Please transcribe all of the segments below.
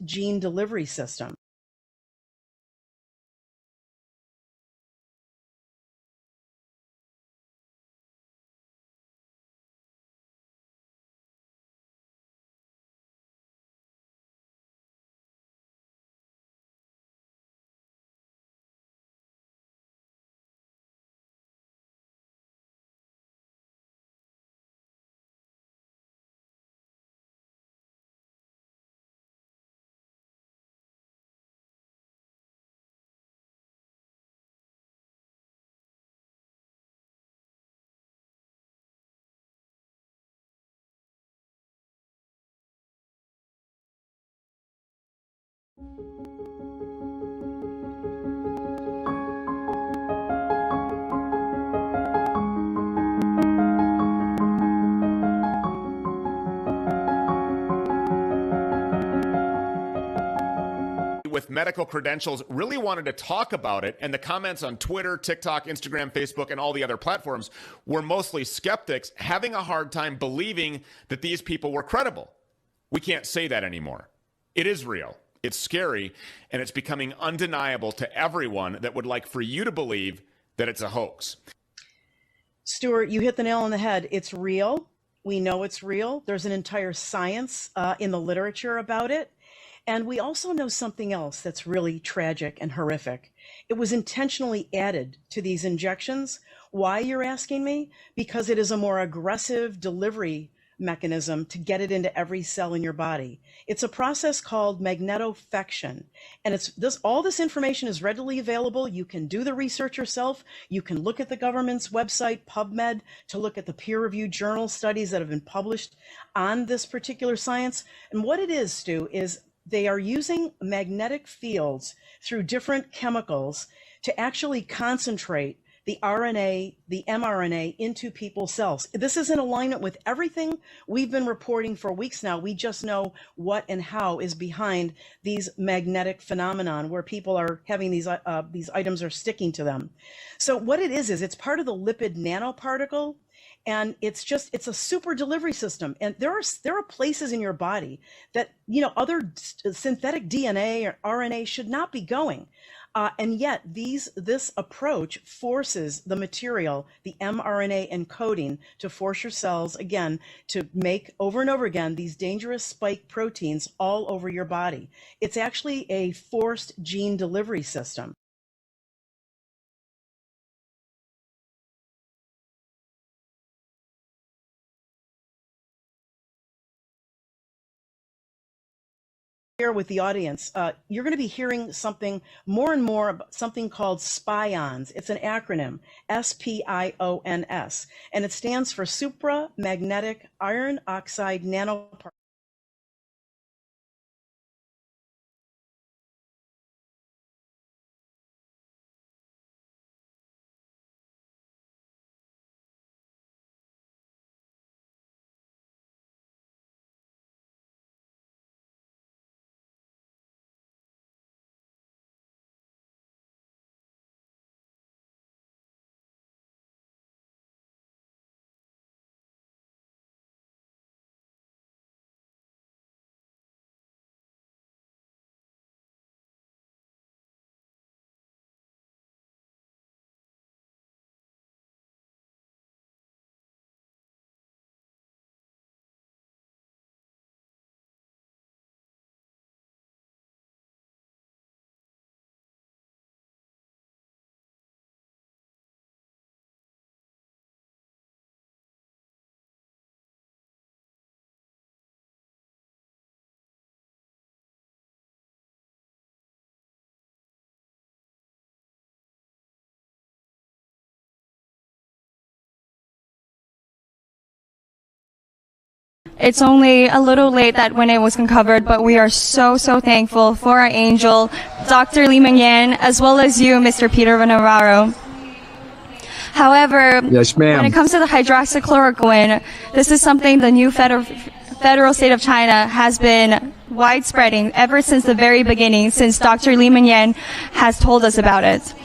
gene delivery system. With medical credentials really wanted to talk about it, and the comments on Twitter, TikTok, Instagram, Facebook, and all the other platforms were mostly skeptics having a hard time believing that these people were credible. We can't say that anymore. It is real. It's scary, and it's becoming undeniable to everyone that would like for you to believe that it's a hoax. Stuart, you hit the nail on the head. It's real. We know it's real. There's an entire science in the literature about it. And we also know something else that's really tragic and horrific. It was intentionally added to these injections. Why, you're asking me? Because it is a more aggressive delivery mechanism to get it into every cell in your body. It's a process called magnetofection. And all this information is readily available. You can do the research yourself. You can look at the government's website, PubMed, to look at the peer-reviewed journal studies that have been published on this particular science. And what it is, Stu, is they are using magnetic fields through different chemicals to actually concentrate the RNA, the mRNA into people's cells. This is in alignment with everything we've been reporting for weeks now. We just know what and how is behind these magnetic phenomenon where people are having these items are sticking to them. So what it is it's part of the lipid nanoparticle. And it's a super delivery system. And there are places in your body that, other synthetic DNA or RNA should not be going. And yet this approach forces the material, the mRNA encoding, to force your cells, again, to make over and over again these dangerous spike proteins all over your body. It's actually a forced gene delivery system. With the audience, you're going to be hearing something more and more about something called SPIONS. It's an acronym, SPIONS, and it stands for supramagnetic iron oxide nanoparticles. It's only a little late that when it was uncovered, but we are so thankful for our angel, Dr. Li Mengyan, as well as you, Mr. Peter Navarro. However, yes, ma'am. When it comes to the hydroxychloroquine, this is something the new federal state of China has been widespreading ever since the very beginning, since Dr. Li Mengyan has told us about it.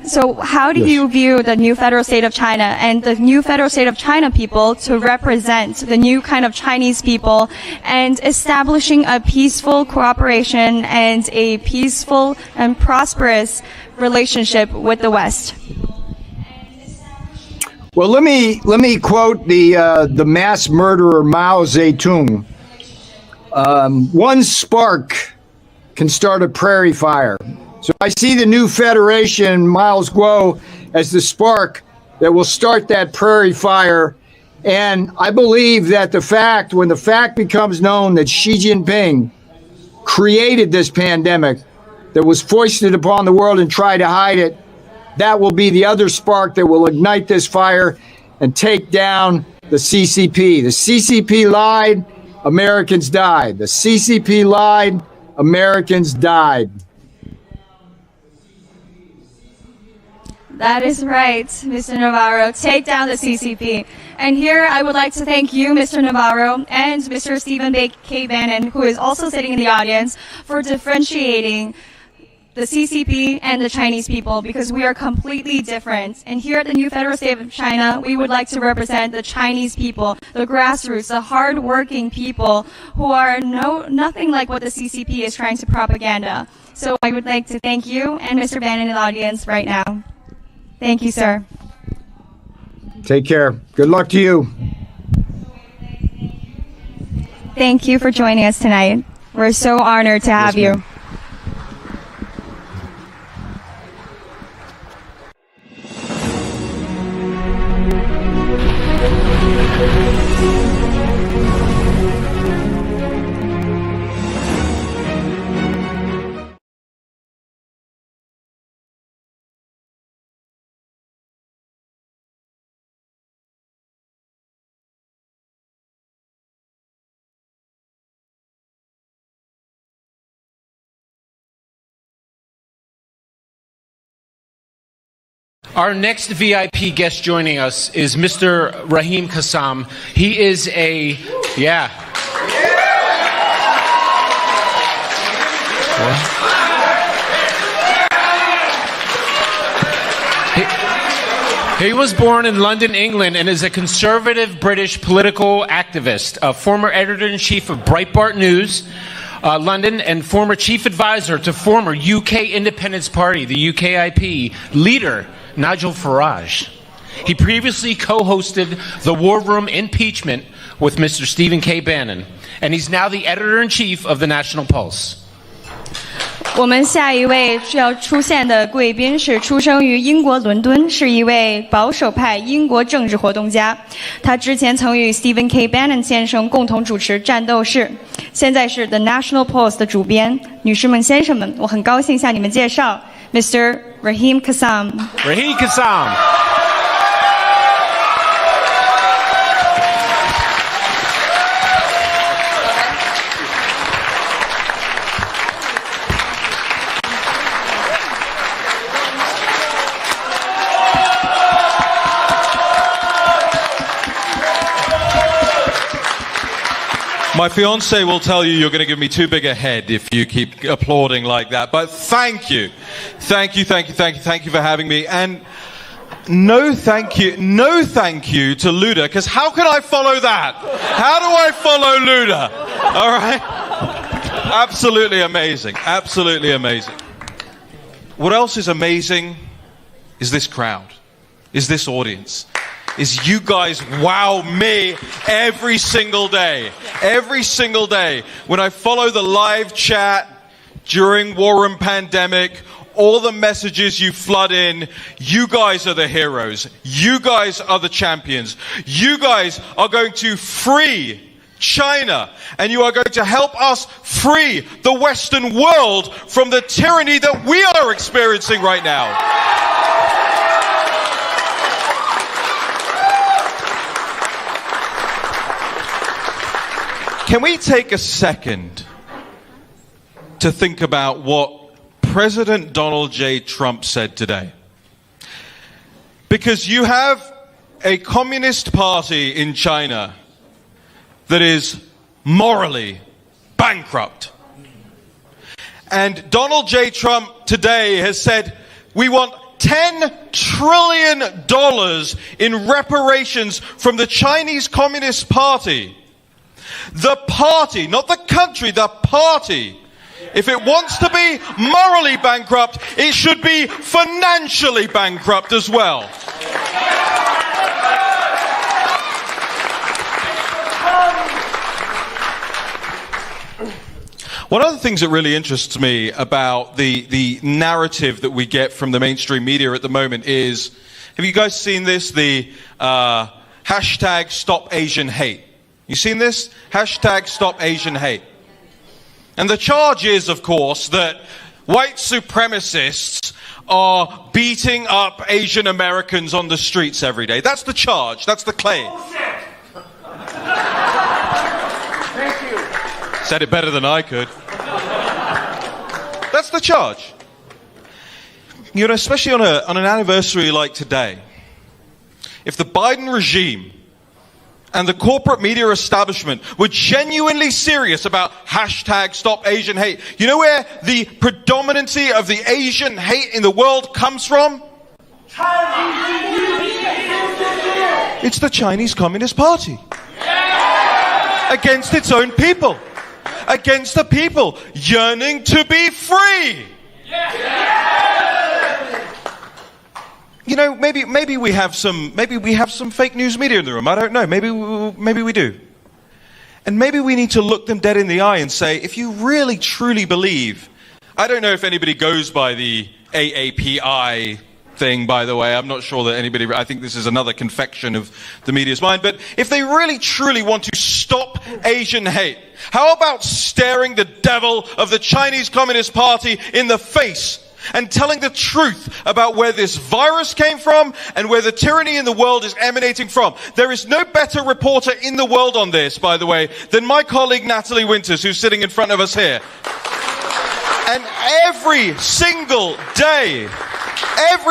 So how do you view the new federal state of China and the new federal state of China people to represent the new kind of Chinese people and establishing a peaceful cooperation and a peaceful and prosperous relationship with the West? Well, let me quote the mass murderer Mao Zedong. One spark can start a prairie fire. So I see the new Federation, Miles Guo, as the spark that will start that prairie fire. And I believe that when the fact becomes known that Xi Jinping created this pandemic that was foisted upon the world and tried to hide it, that will be the other spark that will ignite this fire and take down the CCP. The CCP lied, Americans died. The CCP lied, Americans died. That is right, Mr. Navarro. Take down the CCP. And here I would like to thank you, Mr. Navarro, and Mr. Stephen K. Bannon, who is also sitting in the audience, for differentiating the CCP and the Chinese people, because we are completely different. And here at the new federal state of China, we would like to represent the Chinese people, the grassroots, the hardworking people who are nothing like what the CCP is trying to propaganda. So I would like to thank you and Mr. Bannon in the audience right now. Thank you, sir. Take care. Good luck to you. Thank you for joining us tonight. We're so honored to have you. Our next VIP guest joining us is Mr. Rahim Kassam. He is a, He was born in London, England, and is a conservative British political activist, a former editor-in-chief of Breitbart News, London, and former chief advisor to former UK Independence Party, the UKIP, leader Nigel Farage. He previously co-hosted the War Room Impeachment with Mr. Stephen K. Bannon, and he's now the editor-in-chief of the National Pulse. 我们下一位需要出现的贵宾是出生于英国伦敦，是一位保守派英国政治活动家。他之前曾与 Stephen K. Bannon 先生共同主持《战斗士》，现在是 The National Pulse 的主编。女士们、先生们，我很高兴向你们介绍 Mr. Rahim Kassam. Rahim Kassam. My fiance will tell you you're going to give me too big a head if you keep applauding like that. But thank you. Thank you for having me. And no thank you to Luda, because how can I follow that? How do I follow Luda? All right? Absolutely amazing. Absolutely amazing. What else is amazing is this crowd, is this audience. Is you guys wow me every single day. Every single day. When I follow the live chat during War Room Pandemic, all the messages you flood in, you guys are the heroes. You guys are the champions. You guys are going to free China, and you are going to help us free the Western world from the tyranny that we are experiencing right now. Can we take a second to think about what President Donald J. Trump said today? Because you have a communist party in China that is morally bankrupt. And Donald J. Trump today has said, we want $10 trillion in reparations from the Chinese Communist Party. The party, not the country, the party. If it wants to be morally bankrupt, it should be financially bankrupt as well. One of the things that really interests me about the narrative that we get from the mainstream media at the moment is, have you guys seen this? The hashtag Stop Asian Hate. You seen this? Hashtag Stop Asian Hate. And the charge is, of course, that white supremacists are beating up Asian Americans on the streets every day. That's the charge. That's the claim. Thank you. Said it better than I could. That's the charge. You know, especially on an anniversary like today, if the Biden regime and the corporate media establishment were genuinely serious about hashtag Stop Asian Hate, you know where the predominancy of the Asian hate in the world comes from? It's the Chinese Communist Party. Against its own people. Against the people yearning to be free. You know, maybe we have some fake news media in the room. I don't know. Maybe we do. And maybe we need to look them dead in the eye and say, if you really truly believe, I don't know if anybody goes by the AAPI thing, by the way. I'm not sure that anybody, I think this is another confection of the media's mind. But if they really truly want to stop Asian hate, how about staring the devil of the Chinese Communist Party in the face and telling the truth about where this virus came from and where the tyranny in the world is emanating from? There is no better reporter in the world on this, by the way, than my colleague Natalie Winters, who's sitting in front of us here. And every single day, every